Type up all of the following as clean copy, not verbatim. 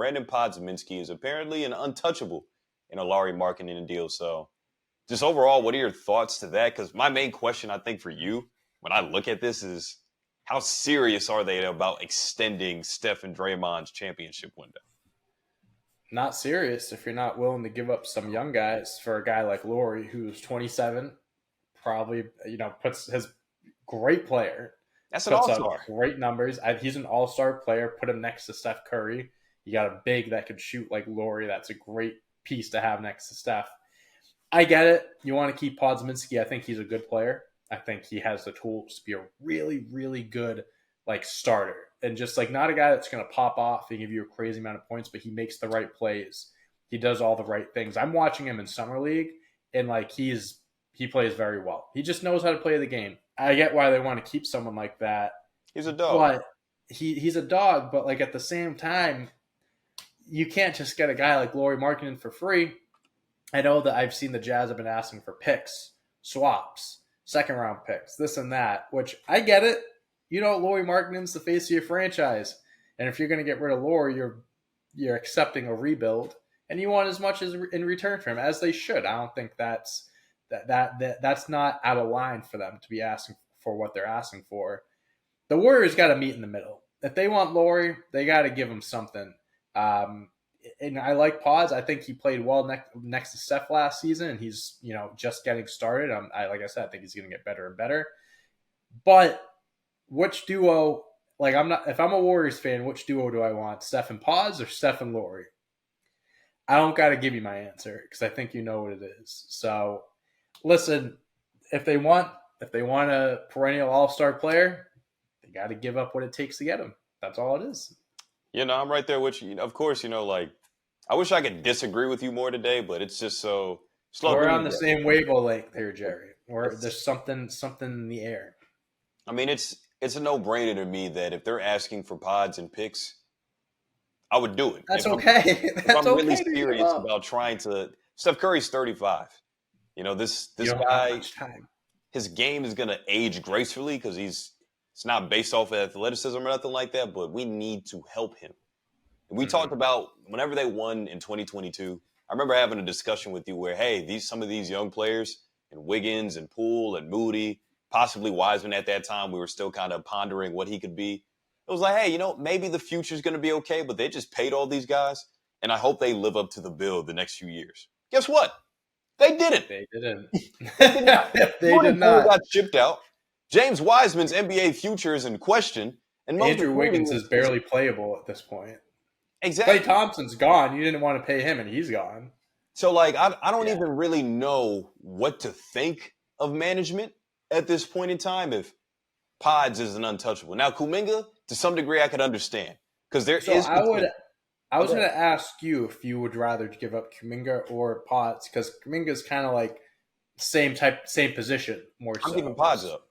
Brandin Podziemski is apparently an untouchable in a Lauri Markkanen deal. So just overall, what are your thoughts to that? Because my main question, I think, for you, when I look at this is how serious are they about extending Steph and Draymond's championship window? Not serious if you're not willing to give up some young guys for a guy like Lauri, who's 27, probably, puts his great player, That's an puts up all-star. great numbers. He's an all-star player. Put him next to Steph Curry. You got a big that could shoot like Lauri. That's a great piece to have next to Steph. I get it. You want to keep Podziemski. I think he's a good player. I think he has the tools to be a really, really good starter. And just not a guy that's going to pop off and give you a crazy amount of points, but he makes the right plays. He does all the right things. I'm watching him in Summer League, and he plays very well. He just knows how to play the game. I get why they want to keep someone like that. He's a dog. But he's a dog, but at the same time, you can't just get a guy like Lauri Markkanen for free. I know that I've seen the Jazz have been asking for picks, swaps, second-round picks, this and that, which I get it. Lauri Markkanen's the face of your franchise. And if you're going to get rid of Lauri, you're accepting a rebuild. And you want as much as in return for him, as they should. I don't think that's not out of line for them to be asking for what they're asking for. The Warriors got to meet in the middle. If they want Lauri, they got to give him something. And I like Pods. I think he played well next to Steph last season, and he's just getting started. Like I said, I think he's going to get better and better. But which duo? If I'm a Warriors fan, which duo do I want? Steph and Pods or Steph and Lauri? I don't got to give you my answer because I think you know what it is. So, listen, if they want a perennial all-star player, they got to give up what it takes to get him. That's all it is. I'm right there with you. Of course, I wish I could disagree with you more today, but it's just so slow. We're on the same wavelength here, Jerry. There's something in the air. I mean, it's a no-brainer to me that if they're asking for pods and picks, I would do it. That's okay. If I'm really serious about trying to – Steph Curry's 35. This guy, his game is going to age gracefully because it's not based off of athleticism or nothing like that, but we need to help him. And we talked about whenever they won in 2022, I remember having a discussion with you where, hey, some of these young players, and Wiggins and Poole and Moody, possibly Wiseman at that time, we were still kind of pondering what he could be. It was like, hey, maybe the future's going to be okay, but they just paid all these guys, and I hope they live up to the bill the next few years. Guess what? They didn't. They didn't. They did not. Got shipped out. James Wiseman's NBA future is in question. And Andrew Wiggins is barely playable at this point. Exactly. Klay Thompson's gone. You didn't want to pay him, and he's gone. So, I don't even really know what to think of management at this point in time if Pods is an untouchable. Now, Kuminga, to some degree, I could understand. Because I was going to ask you if you would rather give up Kuminga or Pods, because Kuminga's kind of same position, more so. I'm giving Pods up.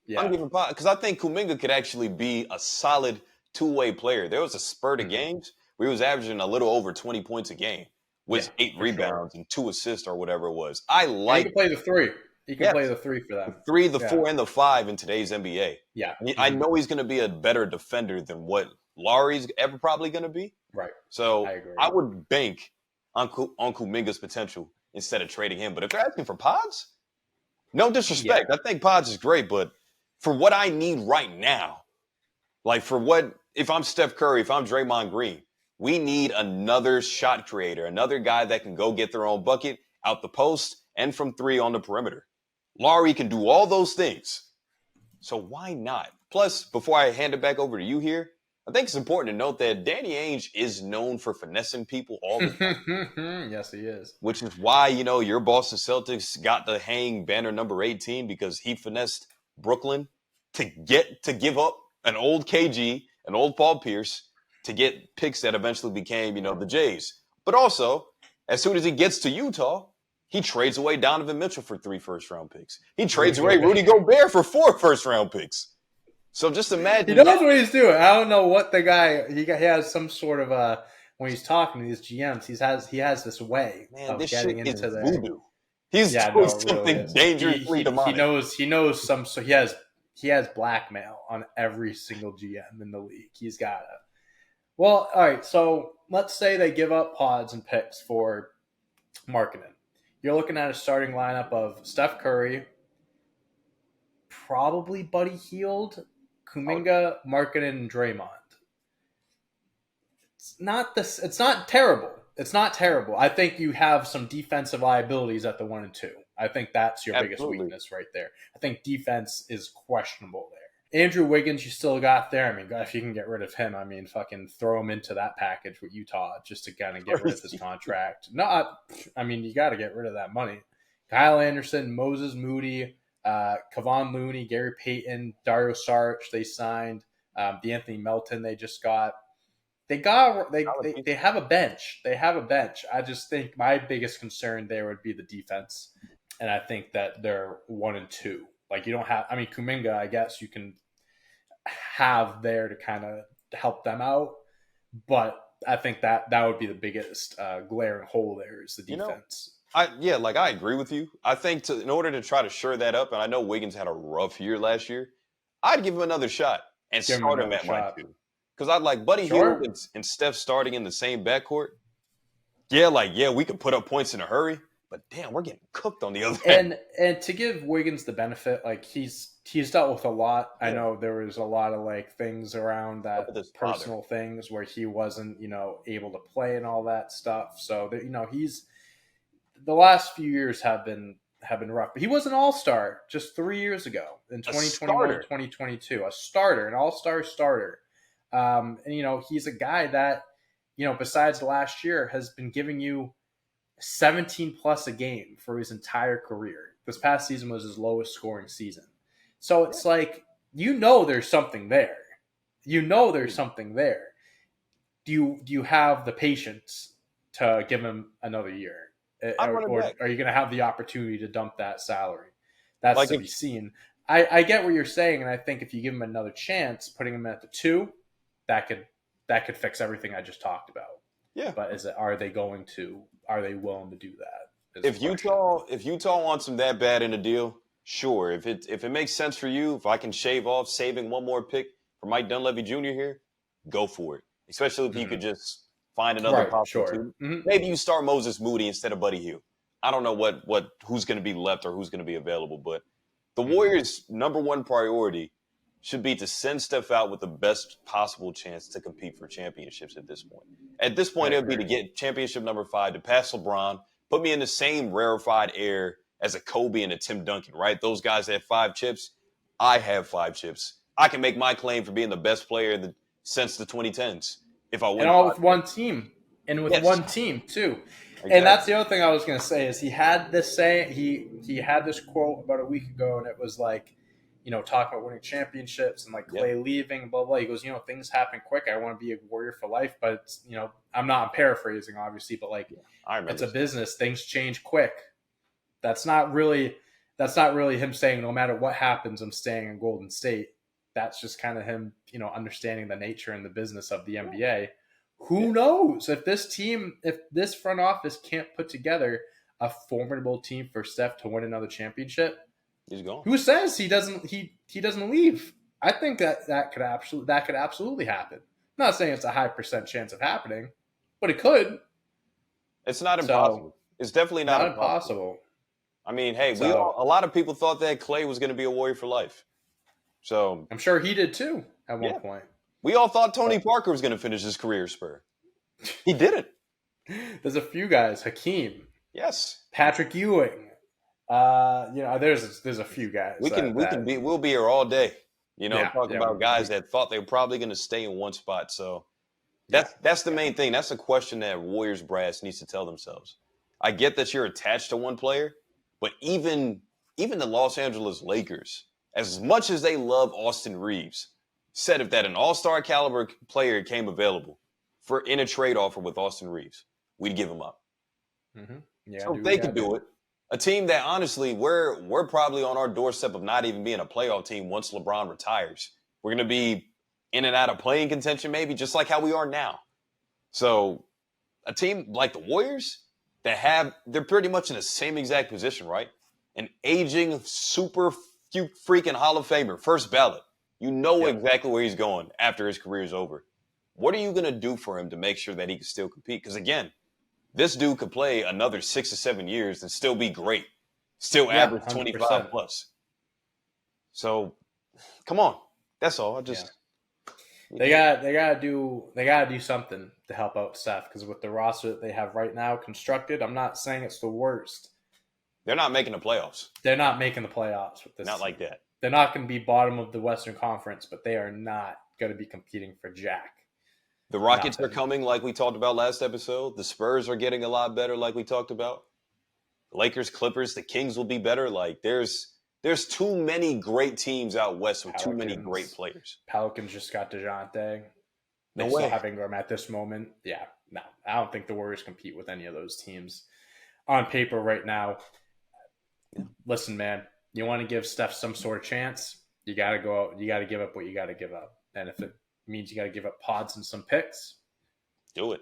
Yeah. I'm giving Pods because I think Kuminga could actually be a solid two-way player. There was a spurt of games where he was averaging a little over 20 points a game with 8 rebounds and 2 assists or whatever it was. He can play the 3. He can play the 3 for them. The 3, the 4, and the 5 in today's NBA. Yeah. I know he's going to be a better defender than what Lauri's ever probably going to be. Right. So I would bank on Kuminga's potential instead of trading him. But if they're asking for Pods, no disrespect. I think Pods is great, but for what I need right now, if I'm Steph Curry, if I'm Draymond Green, we need another shot creator, another guy that can go get their own bucket out the post and from 3 on the perimeter. Lauri can do all those things. So why not? Plus, before I hand it back over to you here, I think it's important to note that Danny Ainge is known for finessing people all the time. Yes, he is. Which is why, your Boston Celtics got the hang banner number 18 because he finessed Brooklyn to give up an old KG, an old Paul Pierce, to get picks that eventually became, the Jays. But also, as soon as he gets to Utah, he trades away Donovan Mitchell for 3 first-round picks. He trades away Rudy Gobert for 4 first-round picks. So just imagine. He knows what he's doing. I don't know what the guy he has some sort of when he's talking to these GMs, he has this way of this getting shit into is the voodoo. He's doing something dangerously demonic. He knows some. So he has blackmail on every single GM in the league. He's got it. Well, all right. So let's say they give up pods and picks for Markkanen. You're looking at a starting lineup of Steph Curry, probably Buddy Hield, Kuminga, Markkanen, and Draymond. It's not terrible. It's not terrible. I think you have some defensive liabilities at the 1 and 2. I think that's your biggest weakness right there. I think defense is questionable there. Andrew Wiggins, you still got there. I mean, if you can get rid of him, I mean, fucking throw him into that package with Utah just to kind of get rid of his contract. I mean, you got to get rid of that money. Kyle Anderson, Moses Moody, Kevon Looney, Gary Payton, Dario Saric, they signed. The Anthony Melton they just got. They have a bench. They have a bench. I just think my biggest concern there would be the defense. And I think that they're 1 and 2. Like you don't have, I mean, Kuminga, I guess you can have there to kind of help them out. But I think that would be the biggest glaring hole there is the defense. I agree with you. I think in order to try to shore that up, and I know Wiggins had a rough year last year, I'd give him another shot and start him at my 2. Because I'd like Buddy Hield and Steph starting in the same backcourt. Yeah, we could put up points in a hurry. But damn, we're getting cooked on the other end. And to give Wiggins the benefit, like he's dealt with a lot. Yeah. I know there was a lot of like things around that personal things where he wasn't, able to play and all that stuff. So that, he's the last few years have been rough. But he was an all-star just 3 years ago in 2021 and 2022. A starter, an all-star starter. And he's a guy that, besides last year has been giving you 17 plus a game for his entire career. This past season was his lowest scoring season. So it's like, there's something there. There's something there. Do you have the patience to give him another year? Or are you going to have the opportunity to dump that salary? That's to be seen. I get what you're saying, and I think if you give him another chance, putting him at the 2, that could fix everything I just talked about. Yeah. But are they willing to do that? If Utah wants him that bad in a deal, sure. If it makes sense for you, if I can shave off saving one more pick for Mike Dunleavy Jr. here, go for it. Especially if you could just find another possibility. Sure. Mm-hmm. Maybe you start Moses Moody instead of Buddy Hield. I don't know who's going to be left or who's going to be available, but the Warriors' number one priority should be to send Steph out with the best possible chance to compete for championships at this point. At this point, it would be to get championship number 5, to pass LeBron, put me in the same rarefied air as a Kobe and a Tim Duncan, right? Those guys have 5 chips. I have 5 chips. I can make my claim for being the best player since the 2010s. If I win, and all with one team, and with one team too. Exactly. And that's the other thing I was going to say is he had this quote about a week ago, and it was like, talk about winning championships and like Clay leaving, blah, blah. He goes, things happen quick. I want to be a Warrior for life, but it's, I'm paraphrasing obviously, but like it's a business. Things change quick. That's not really him saying no matter what happens, I'm staying in Golden State. That's just kind of him, understanding the nature and the business of the NBA. Who knows if this front office can't put together a formidable team for Steph to win another championship, he's gone. Who says he doesn't leave? I think that could absolutely happen. I'm not saying it's a high % chance of happening, but it could. It's not impossible. It's definitely not impossible. I mean, hey, a lot of people thought that Clay was going to be a Warrior for life. So I'm sure he did too at one point. We all thought Tony Parker was going to finish his career Spur. He didn't. There's a few guys. Hakeem. Yes. Patrick Ewing. There's a few guys. We'll be here all day. Talking about guys that thought they were probably going to stay in one spot. So that's the main thing. That's a question that Warriors brass needs to tell themselves. I get that you're attached to one player, but even the Los Angeles Lakers, as much as they love Austin Reeves, said if that an all-star caliber player came available in a trade offer with Austin Reeves, we'd give him up. Mm-hmm. Yeah, so they could do it. A team that, honestly, we're probably on our doorstep of not even being a playoff team once LeBron retires. We're going to be in and out of playing contention maybe, just like how we are now. So a team like the Warriors they're pretty much in the same exact position, right? An aging, super freaking Hall of Famer, first ballot. Exactly where he's going after his career is over. What are you going to do for him to make sure that he can still compete? Because, again, this dude could play another 6 or 7 years and still be great. Still average 25 plus. So, come on. That's all. They gotta do something to help out Steph, because with the roster that they have right now constructed, I'm not saying it's the worst. They're not making the playoffs. They're not making the playoffs with this. Not like that. They're not going to be bottom of the Western Conference, but they are not going to be competing for Jack. The Rockets are coming, like we talked about last episode. The Spurs are getting a lot better, like we talked about. Lakers, Clippers, the Kings will be better. Like there's too many great teams out west with too many great players. Pelicans just got DeJounte. They still have Ingram at this moment. Yeah, no, I don't think the Warriors compete with any of those teams on paper right now. Listen, man, you want to give Steph some sort of chance, you got to go out. You got to give up what you got to give up. And if it means you got to give up pods and some picks, do it.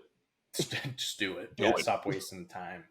Just do it. Do it. Stop wasting time.